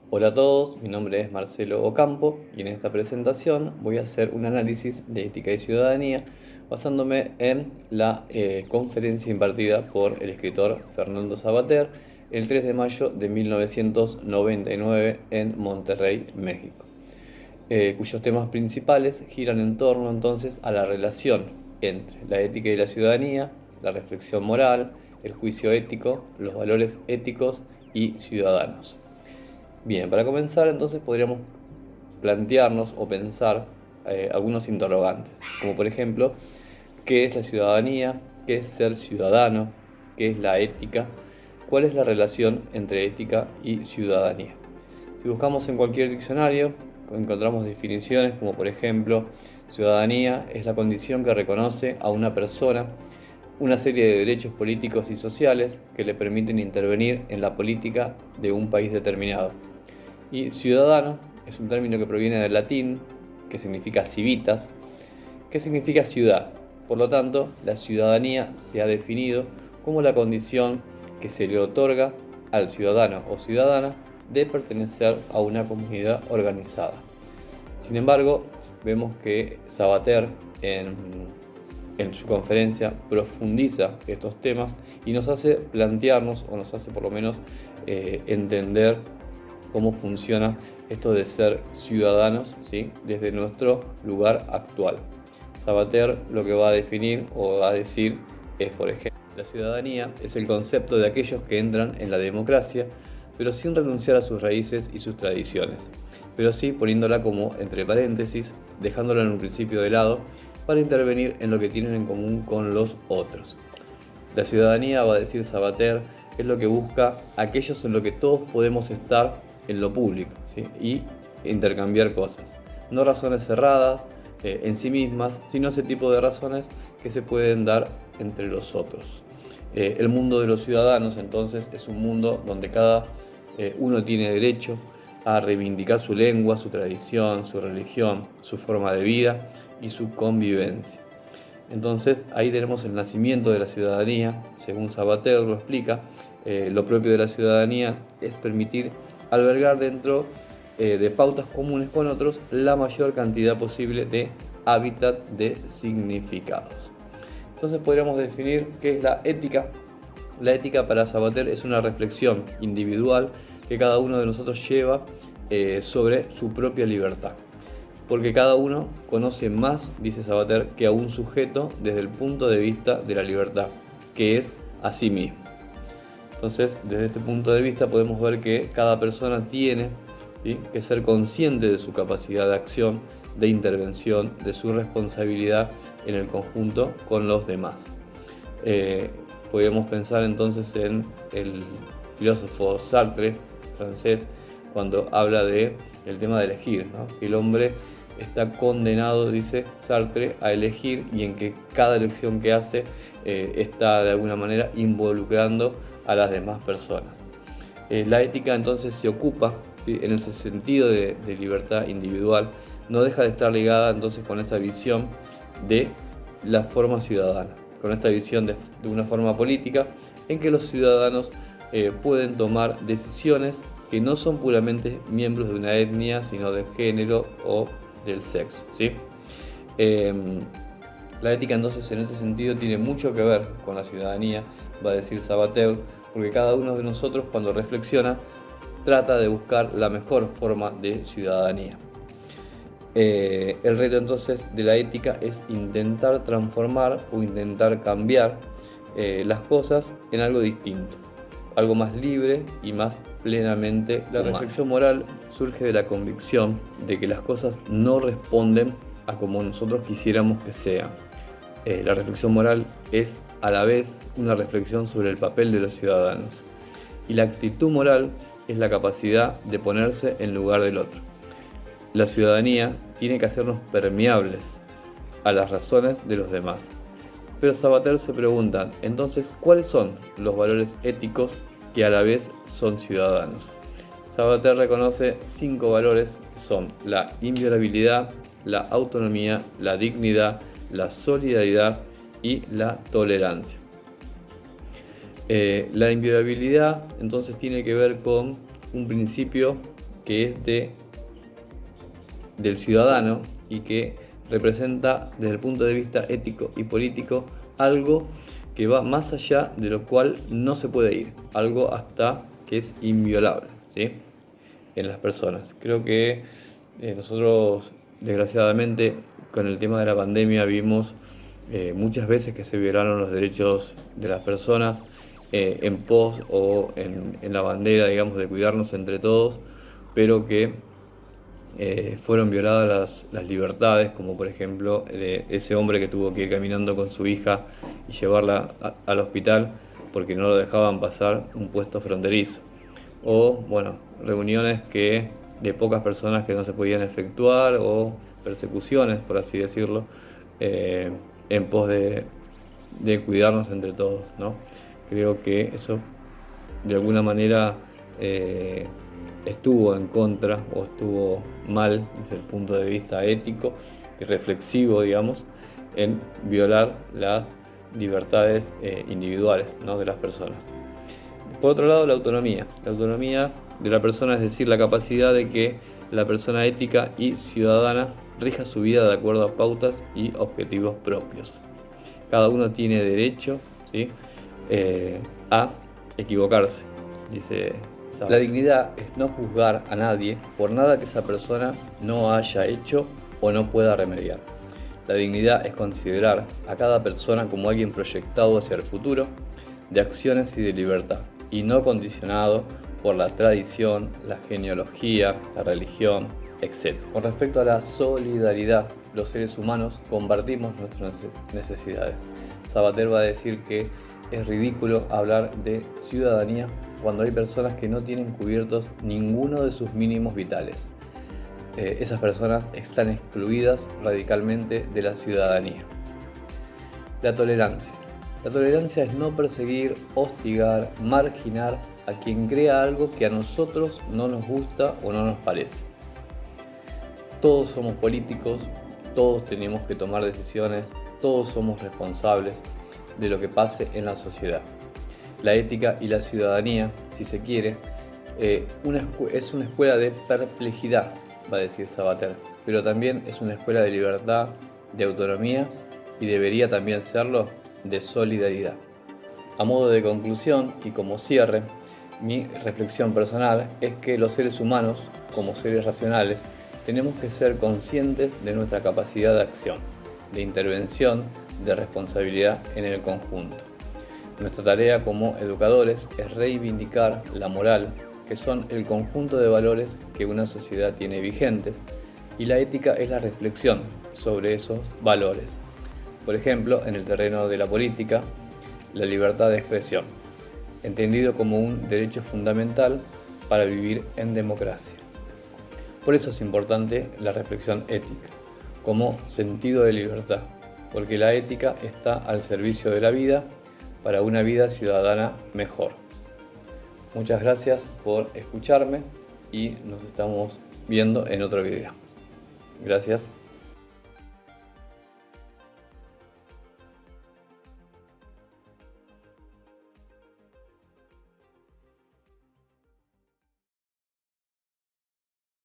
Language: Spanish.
Hola a todos, mi nombre es Marcelo Ocampo y en esta presentación voy a hacer un análisis de ética y ciudadanía basándome en la conferencia impartida por el escritor Fernando Savater el 3 de mayo de 1999 en Monterrey, México, cuyos temas principales giran en torno entonces a la relación entre la ética y la ciudadanía, la reflexión moral, el juicio ético, los valores éticos y ciudadanos. Bien, para comenzar entonces podríamos plantearnos o pensar algunos interrogantes, como por ejemplo, ¿qué es la ciudadanía? ¿Qué es ser ciudadano? ¿Qué es la ética? ¿Cuál es la relación entre ética y ciudadanía? Si buscamos en cualquier diccionario, encontramos definiciones como por ejemplo, ciudadanía es la condición que reconoce a una persona una serie de derechos políticos y sociales que le permiten intervenir en la política de un país determinado. Y ciudadano es un término que proviene del latín, que significa civitas, que significa ciudad. Por lo tanto, la ciudadanía se ha definido como la condición que se le otorga al ciudadano o ciudadana de pertenecer a una comunidad organizada. Sin embargo, vemos que Savater en su conferencia profundiza estos temas y nos hace plantearnos, o nos hace por lo menos entender cómo funciona esto de ser ciudadanos, ¿sí?, desde nuestro lugar actual. Savater lo que va a definir o va a decir es, por ejemplo, la ciudadanía es el concepto de aquellos que entran en la democracia, pero sin renunciar a sus raíces y sus tradiciones, pero sí poniéndola como entre paréntesis, dejándola en un principio de lado, para intervenir en lo que tienen en común con los otros. La ciudadanía, va a decir Savater, es lo que busca aquellos en lo que todos podemos estar en lo público, ¿sí?, y intercambiar cosas. No razones cerradas en sí mismas, sino ese tipo de razones que se pueden dar entre los otros. El mundo de los ciudadanos, entonces, es un mundo donde cada uno tiene derecho a reivindicar su lengua, su tradición, su religión, su forma de vida y su convivencia. Entonces ahí tenemos el nacimiento de la ciudadanía, según Savater lo explica. Lo propio de la ciudadanía es permitir albergar dentro de pautas comunes con otros la mayor cantidad posible de hábitat de significados. Entonces podríamos definir qué es la ética. La ética para Savater es una reflexión individual que cada uno de nosotros lleva sobre su propia libertad, porque cada uno conoce más, dice Savater, que a un sujeto desde el punto de vista de la libertad, que es a sí mismo. Entonces, desde este punto de vista podemos ver que cada persona tiene, ¿sí?, que ser consciente de su capacidad de acción, de intervención, de su responsabilidad en el conjunto con los demás. Podríamos pensar entonces en el filósofo Sartre, francés, cuando habla del tema de elegir, ¿no?, que el hombre está condenado, dice Sartre, a elegir, y en que cada elección que hace está de alguna manera involucrando a las demás personas. La ética entonces se ocupa, ¿sí?, en ese sentido de libertad individual, no deja de estar ligada entonces con esta visión de la forma ciudadana, con esta visión de una forma política en que los ciudadanos pueden tomar decisiones que no son puramente miembros de una etnia, sino de género o del sexo, ¿sí? La ética entonces en ese sentido tiene mucho que ver con la ciudadanía, va a decir Savater, porque cada uno de nosotros cuando reflexiona trata de buscar la mejor forma de ciudadanía. El reto entonces de la ética es intentar transformar o intentar cambiar las cosas en algo distinto, algo más libre y más plenamente humano. La reflexión moral surge de la convicción de que las cosas no responden a como nosotros quisiéramos que sean. La reflexión moral es a la vez una reflexión sobre el papel de los ciudadanos, y la actitud moral es la capacidad de ponerse en lugar del otro. La ciudadanía tiene que hacernos permeables a las razones de los demás. Pero Savater se pregunta, entonces, ¿cuáles son los valores éticos que a la vez son ciudadanos? Savater reconoce 5 valores que son la inviolabilidad, la autonomía, la dignidad, la solidaridad y la tolerancia. La inviolabilidad entonces tiene que ver con un principio que es del ciudadano y que representa desde el punto de vista ético y político algo que va más allá de lo cual no se puede ir, algo hasta que es inviolable, ¿sí? En las personas. Creo que nosotros, desgraciadamente, con el tema de la pandemia vimos muchas veces que se violaron los derechos de las personas en pos o en la bandera, digamos, de cuidarnos entre todos, pero que fueron violadas las libertades, como por ejemplo ese hombre que tuvo que ir caminando con su hija y llevarla al hospital porque no lo dejaban pasar un puesto fronterizo. O, bueno, reuniones de pocas personas que no se podían efectuar, o persecuciones, por así decirlo, en pos de cuidarnos entre todos, ¿no? Creo que eso de alguna manera estuvo en contra o estuvo mal desde el punto de vista ético y reflexivo, digamos, en violar las libertades individuales, ¿no?, de las personas. Por otro lado, la autonomía. La autonomía de la persona, es decir, la capacidad de que la persona ética y ciudadana rija su vida de acuerdo a pautas y objetivos propios. Cada uno tiene derecho, ¿sí?, a equivocarse, dice Saba. La dignidad es no juzgar a nadie por nada que esa persona no haya hecho o no pueda remediar. La dignidad es considerar a cada persona como alguien proyectado hacia el futuro, de acciones y de libertad, y no condicionado por la tradición, la genealogía, la religión, etc. Con respecto a la solidaridad, los seres humanos compartimos nuestras necesidades. Sabater va a decir que es ridículo hablar de ciudadanía cuando hay personas que no tienen cubiertos ninguno de sus mínimos vitales. Esas personas están excluidas radicalmente de la ciudadanía. La tolerancia. La tolerancia es no perseguir, hostigar, marginar a quien crea algo que a nosotros no nos gusta o no nos parece. Todos somos políticos, todos tenemos que tomar decisiones, todos somos responsables de lo que pase en la sociedad. La ética y la ciudadanía, si se quiere, es una escuela de perplejidad, va a decir Sabater, pero también es una escuela de libertad, de autonomía y debería también serlo de solidaridad. A modo de conclusión y como cierre, mi reflexión personal es que los seres humanos, como seres racionales, tenemos que ser conscientes de nuestra capacidad de acción, de intervención, de responsabilidad en el conjunto. Nuestra tarea como educadores es reivindicar la moral, que son el conjunto de valores que una sociedad tiene vigentes, y la ética es la reflexión sobre esos valores. Por ejemplo, en el terreno de la política, la libertad de expresión, entendido como un derecho fundamental para vivir en democracia. Por eso es importante la reflexión ética, como sentido de libertad, porque la ética está al servicio de la vida para una vida ciudadana mejor. Muchas gracias por escucharme y nos estamos viendo en otro video. Gracias.